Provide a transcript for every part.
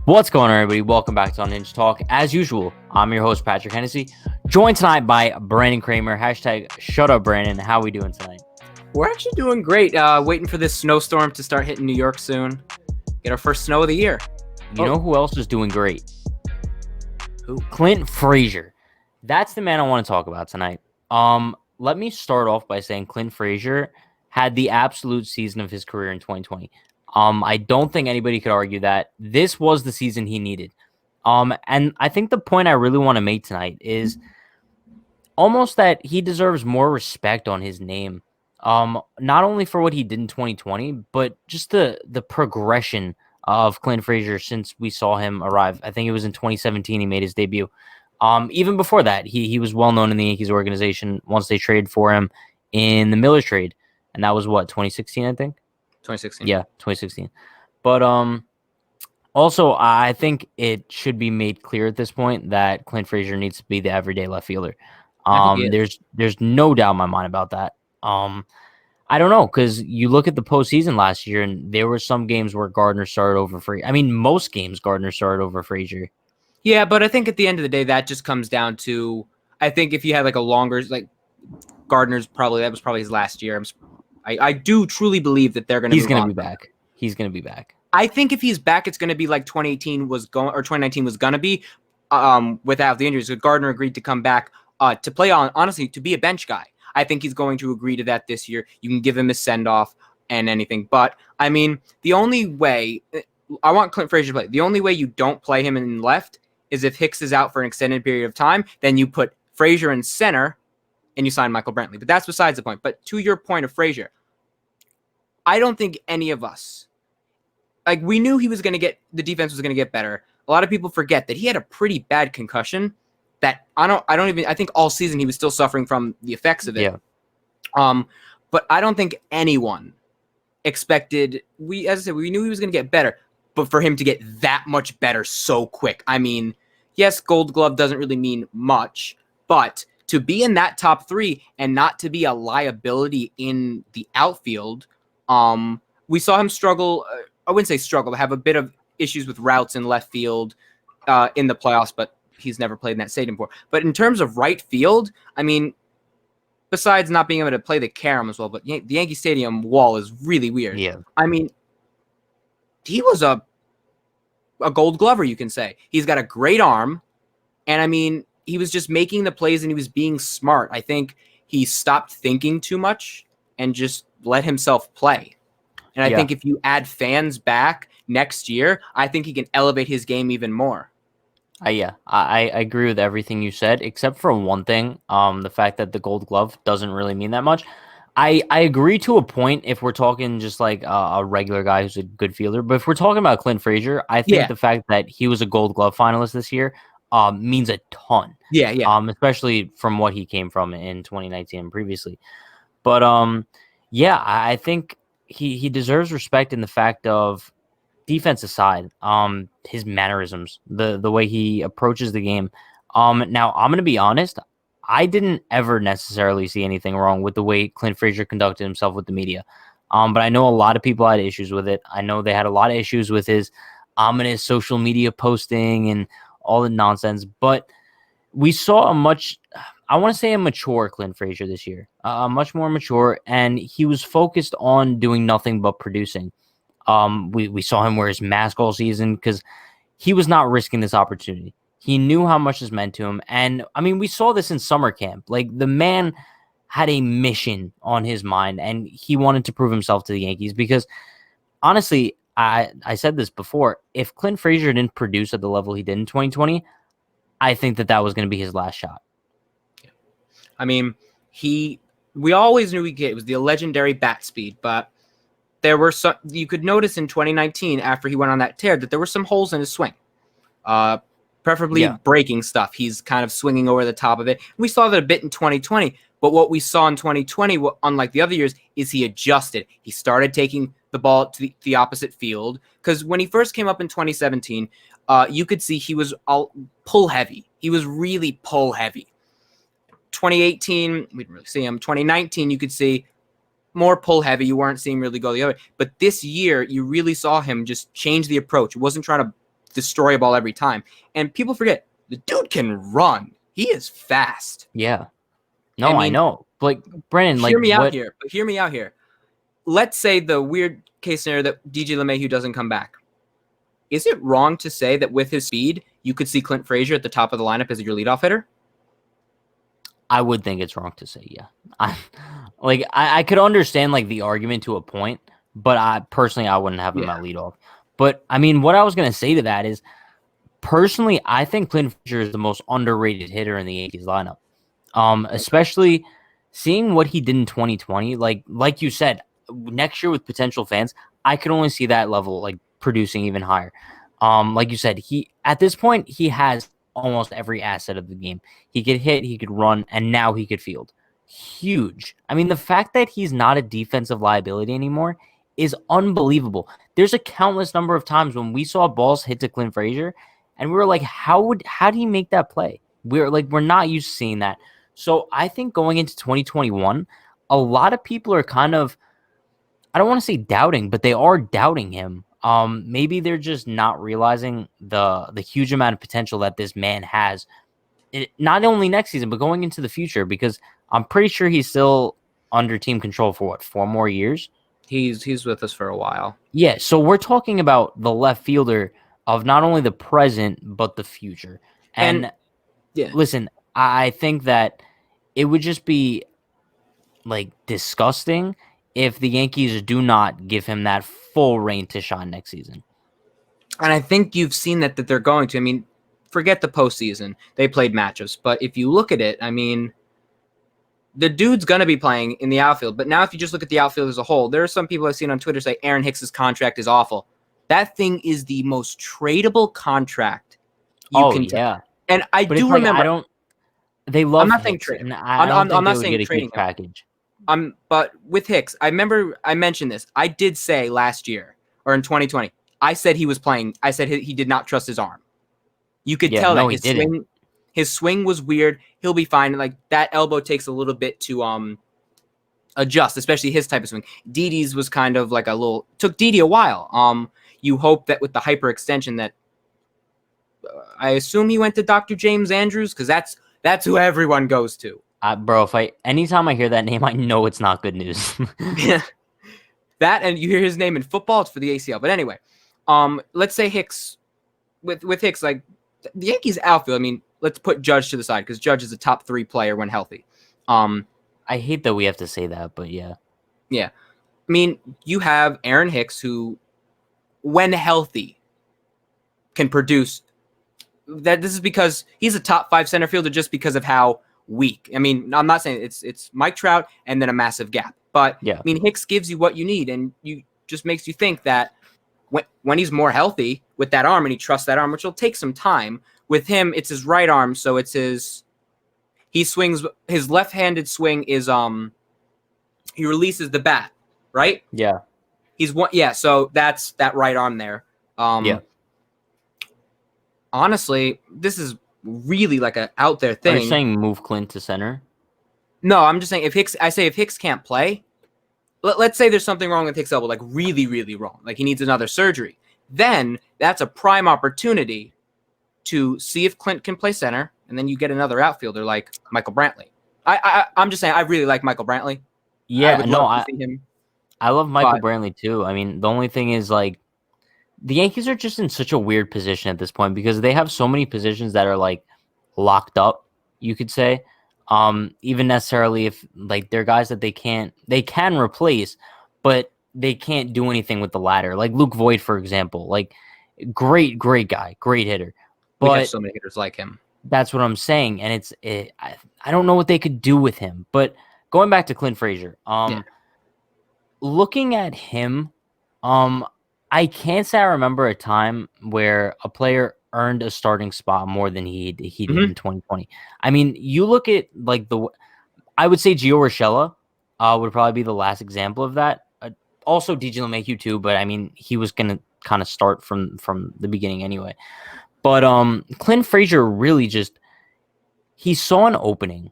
What's going on, everybody? Welcome back to Unhinged Talk. As usual, I'm your host, Patrick Hennessy, joined tonight by Brandon Kramer. Hashtag shut up, Brandon. How are we doing tonight? We're actually doing great. Waiting for this snowstorm to start hitting New York soon. Get our first snow of the year. You know who else is doing great? Who? Clint Frazier. That's the man I want to talk about tonight. Let me start off by saying Clint Frazier had the absolute season of his career in 2020. I don't think anybody could argue that this was the season he needed. And I think the point I really want to make tonight is almost that he deserves more respect on his name. Not only for what he did in 2020, but just the progression of Clint Frazier since we saw him arrive. I think it was in 2017 he made his debut. Even before that, he was well known in the Yankees organization once they traded for him in the Miller trade, and that was what, 2016, I think. 2016. Yeah, 2016. But also I think it should be made clear at this point that Clint Frazier needs to be the everyday left fielder. There's no doubt in my mind about that. I don't know, because you look at the postseason last year, and there were some games where Gardner started over Frazier. I mean, most games Gardner started over Frazier. Yeah, but I think at the end of the day, that just comes down to, I think if you had like a longer, like Gardner's that was probably his last year. I do truly believe that they're going to. He's going to be back. He's going to be back. I think if he's back, it's going to be like 2018 was going, or 2019 was going to be, without the injuries. So Gardner agreed to come back to play on, honestly, to be a bench guy. I think he's going to agree to that this year. You can give him a send-off and anything. But, I mean, the only way – I want Clint Frazier to play. The only way you don't play him in left is if Hicks is out for an extended period of time. Then you put Frazier in center and you sign Michael Brantley. But that's besides the point. But to your point of Frazier, I don't think any of us – like, we knew he was going to get – the defense was going to get better. A lot of people forget that he had a pretty bad concussion that I think all season he was still suffering from the effects of it. Yeah. But I don't think anyone expected, as I said, we knew he was going to get better, but for him to get that much better so quick. I mean, yes, Gold Glove doesn't really mean much, but to be in that top three and not to be a liability in the outfield, we saw him struggle. I wouldn't say struggle, but have a bit of issues with routes in left field in the playoffs, but he's never played in that stadium before. But in terms of right field, I mean, besides not being able to play the carom as well, but the Yankee Stadium wall is really weird. Yeah. I mean, he was a Gold Glover, you can say. He's got a great arm, and I mean, he was just making the plays and he was being smart. I think he stopped thinking too much and just let himself play. And I think if you add fans back next year, I think he can elevate his game even more. I agree with everything you said, except for one thing, the fact that the Gold Glove doesn't really mean that much. I agree to a point if we're talking just like a regular guy who's a good fielder, but if we're talking about Clint Frazier, I think the fact that he was a Gold Glove finalist this year means a ton. Yeah. Especially from what he came from in 2019 and previously. But I think he deserves respect in the fact of, defense aside, his mannerisms, the way he approaches the game. Now, I'm going to be honest, I didn't ever necessarily see anything wrong with the way Clint Frazier conducted himself with the media. But I know a lot of people had issues with it. I know they had a lot of issues with his ominous social media posting and all the nonsense. But we saw a mature Clint Frazier this year, much more mature, and he was focused on doing nothing but producing. We saw him wear his mask all season because he was not risking this opportunity. He knew how much this meant to him. And I mean, we saw this in summer camp. Like, the man had a mission on his mind and he wanted to prove himself to the Yankees because, honestly, I said this before, if Clint Frazier didn't produce at the level he did in 2020, I think that was going to be his last shot. I mean, we always knew it was the legendary bat speed, but there were some, you could notice in 2019 after he went on that tear that there were some holes in his swing, preferably breaking stuff. He's kind of swinging over the top of it. We saw that a bit in 2020, but what we saw in 2020, unlike the other years, is he adjusted. He started taking the ball to the opposite field because when he first came up in 2017, you could see he was all pull heavy. He was really pull heavy. 2018, we didn't really see him. 2019, you could see more pull heavy. You weren't seeing him really go the other way. But this year, you really saw him just change the approach. He wasn't trying to destroy a ball every time. And people forget the dude can run. He is fast. Yeah. I No, I mean, know. Like Brandon, like hear me out what? here. But hear me out here. Let's say the weird case scenario that DJ LeMahieu doesn't come back. Is it wrong to say that with his speed, you could see Clint Frazier at the top of the lineup as your leadoff hitter? I would think it's wrong to say, yeah. I could understand like the argument to a point, but I personally I wouldn't have him at leadoff. But I mean, what I was gonna say to that is, personally, I think Clint Frazier is the most underrated hitter in the Yankees lineup. Especially seeing what he did in 2020, like you said, next year with potential fans, I could only see that level like producing even higher. Like you said, he at this point he has almost every asset of the game. He could hit, he could run, and now he could field. Huge. I mean, the fact that he's not a defensive liability anymore is unbelievable. There's a countless number of times when we saw balls hit to Clint Frazier, and we were like, how do you make that play? We're not used to seeing that. So I think going into 2021, a lot of people are kind of, I don't want to say doubting, but they are doubting him. Maybe they're just not realizing the huge amount of potential that this man has, not only next season but going into the future. Because I'm pretty sure he's still under team control for what, 4 more years. He's with us for a while. Yeah, so we're talking about the left fielder of not only the present but the future. And yeah, listen, I think that it would just be like disgusting if the Yankees do not give him that full reign to shine next season. and I think you've seen that they're going to. I mean, forget the postseason; they played matchups, but if you look at it, I mean, the dude's gonna be playing in the outfield. But now, if you just look at the outfield as a whole, there are some people I've seen on Twitter say Aaron Hicks's contract is awful. That thing is the most tradable contract you can. Yeah, and I but do like, remember. I don't. They love. I'm not saying Hicks, trade. and I don't think I'm they not would saying get a trading huge package. But with Hicks, I remember I mentioned this. I did say last year or in 2020, I said he was playing. I said he did not trust his arm. You could tell that his swing was weird. He'll be fine. Like that elbow takes a little bit to adjust, especially his type of swing. Didi's was kind of like took Didi a while. You hope that with the hyperextension that I assume he went to Dr. James Andrews because that's who everyone goes to. Bro, anytime I hear that name, I know it's not good news. Yeah. That, and you hear his name in football, it's for the ACL. But anyway, let's say Hicks, with Hicks, like the Yankees outfield. I mean, let's put Judge to the side because Judge is a top 3 player when healthy. I hate that we have to say that, but yeah. Yeah. I mean, you have Aaron Hicks who, when healthy, can produce. This is because he's a top 5 center fielder just because of how weak. I mean, I'm not saying it's Mike Trout and then a massive gap. But yeah. I mean, Hicks gives you what you need, and you just makes you think that when he's more healthy with that arm and he trusts that arm, which will take some time. With him, it's his right arm, so it's he swings his left-handed swing is he releases the bat, right? Yeah. So that's that right arm there. Yeah. Honestly, this is really like a out there thing. Are you saying move Clint to center? No, I'm just saying if Hicks can't play, let's say there's something wrong with Hicks' elbow, like really, really wrong, like he needs another surgery, then that's a prime opportunity to see if Clint can play center, and then you get another outfielder like Michael Brantley. I'm just saying I really like Michael Brantley. Yeah, I would love to see him. I love Michael Brantley too. I mean, the only thing is like the Yankees are just in such a weird position at this point because they have so many positions that are like locked up, you could say. Even necessarily if like they're guys that they can replace, but they can't do anything with the ladder. Like Luke Voigt, for example, like great guy, great hitter. But we have so many hitters like him. That's what I'm saying, and I don't know what they could do with him. But going back to Clint Frazier, looking at him, I can't say I remember a time where a player earned a starting spot more than he did in 2020. I mean, you look at like I would say Gio Urshela would probably be the last example of that. Also DJ LeMahieu too, but I mean, he was going to kind of start from the beginning anyway. But Clint Frazier really he saw an opening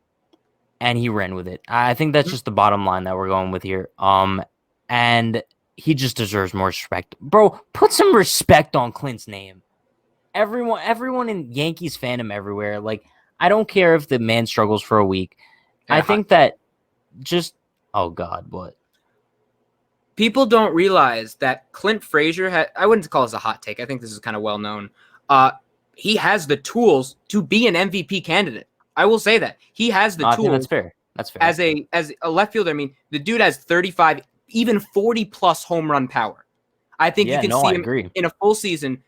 and he ran with it. I think that's just the bottom line that we're going with here. And he just deserves more respect. Bro, put some respect on Clint's name. everyone in Yankees fandom everywhere. Like, I don't care if the man struggles for a week. I think that just, oh God, what? People don't realize that Clint Frazier I wouldn't call this a hot take. I think this is kind of well known. He has the tools to be an MVP candidate. I will say that. He has the I think tools. that's fair. That's fair. As a left fielder, I mean, the dude has 35, even 40 plus home run power. I think you can see him agree. in a full season.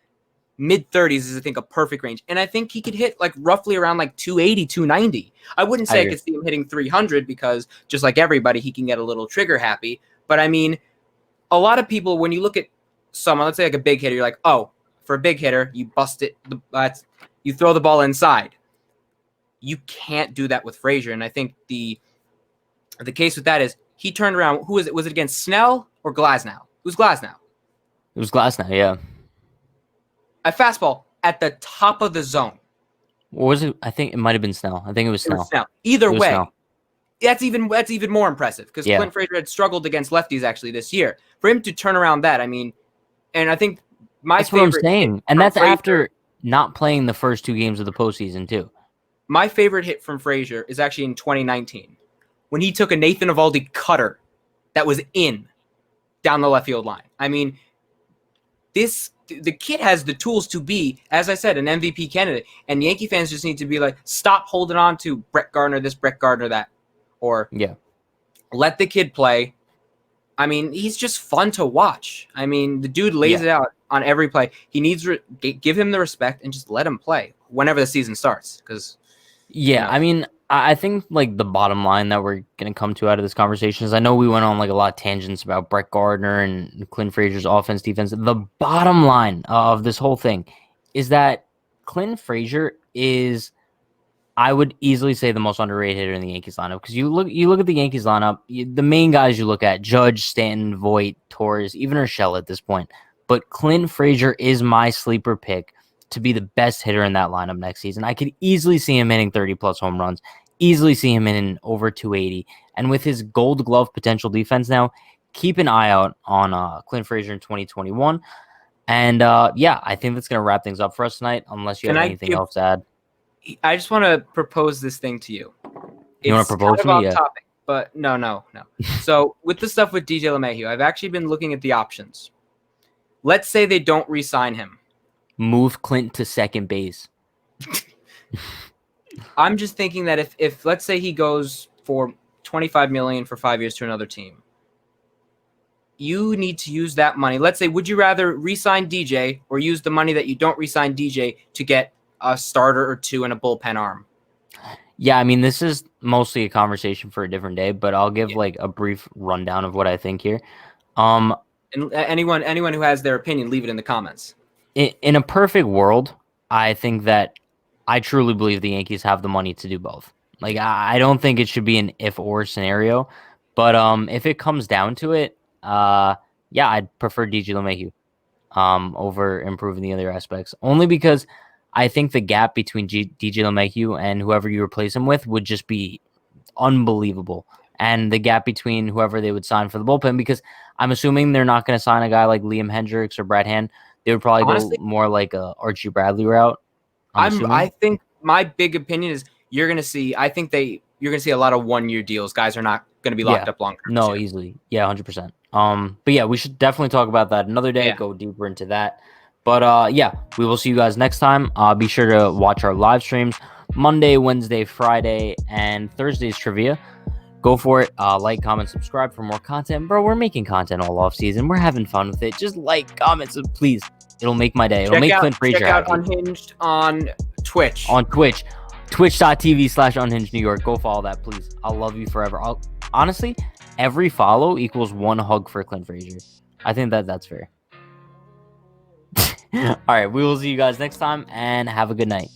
Mid-30s is, I think, a perfect range. And I think he could hit like roughly around like 280, 290. I wouldn't say I could see him hitting 300 because just like everybody, he can get a little trigger happy. But I mean, a lot of people, when you look at someone, let's say like a big hitter, you're like, oh, for a big hitter, you bust it, you throw the ball inside. You can't do that with Frazier. And I think the case with that is he turned around. Who was it? Was it against Snell or Glasnow? It was Glasnow. It was Glasnow, yeah. A fastball at the top of the zone. Or was it? I think it might have been Snell. I think it was Snell. Either way, that's even more impressive because Yeah. Clint Frazier had struggled against lefties actually this year. For him to turn around that, I mean, and I think that's what I'm saying, and that's after not playing the first 2 games of the postseason too. My favorite hit from Frazier is actually in 2019 when he took a Nathan Eovaldi cutter that was in down the left field line. I mean, the kid has the tools to be, as I said, an MVP candidate. And Yankee fans just need to be like, stop holding on to Brett Gardner this, Brett Gardner that. Or let the kid play. I mean, he's just fun to watch. I mean, the dude lays it out on every play. He needs give him the respect and just let him play whenever the season starts. Because I mean, I think like the bottom line that we're gonna come to out of this conversation is I know we went on like a lot of tangents about Brett Gardner and Clint Frazier's offense, defense. The bottom line of this whole thing is that Clint Frazier is, I would easily say, the most underrated hitter in the Yankees lineup because you look at the Yankees lineup, the main guys you look at: Judge, Stanton, Voit, Torres, even Urshela at this point. But Clint Frazier is my sleeper pick to be the best hitter in that lineup next season. I could easily see him hitting 30-plus home runs, easily see him in over 280. And with his Gold Glove potential defense now, keep an eye out on Clint Frazier in 2021. And, I think that's going to wrap things up for us tonight, unless you have anything else to add. I just want to propose this thing to you. You want to propose to me? Off topic, but no. So with the stuff with DJ LeMahieu, I've actually been looking at the options. Let's say they don't re-sign him. Move Clint to second base. I'm just thinking that if let's say he goes for $25 million for 5 years to another team, you need to use that money. Let's say, would you rather re-sign DJ or use the money that you don't re-sign DJ to get a starter or two and a bullpen arm? Yeah, I mean, this is mostly a conversation for a different day, but I'll give like a brief rundown of what I think here. And anyone who has their opinion, leave it in the comments. In a perfect world, I think that I truly believe the Yankees have the money to do both. Like, I don't think it should be an if-or scenario, but if it comes down to it, I'd prefer DJ LeMahieu over improving the other aspects. Only because I think the gap between DJ LeMahieu and whoever you replace him with would just be unbelievable. And the gap between whoever they would sign for the bullpen, because I'm assuming they're not going to sign a guy like Liam Hendricks or Brad Hand. They would probably go more like a Archie Bradley route. I think my big opinion is you're going to see a lot of 1-year deals. Guys are not going to be locked up longer. No, easily. Yeah, 100%. But yeah, we should definitely talk about that another day, go deeper into that. But we will see you guys next time. Be sure to watch our live streams Monday, Wednesday, Friday, and Thursday's trivia. Go for it. Like, comment, subscribe for more content. Bro, we're making content all off season. We're having fun with it. Just like, comment, please. It'll make my day. It'll make Clint Frazier happy. Check out Unhinged on Twitch. Twitch.tv/Unhinged New York. Go follow that, please. I'll love you forever. Honestly, every follow equals 1 hug for Clint Frazier. I think that's fair. All right, we will see you guys next time, and have a good night.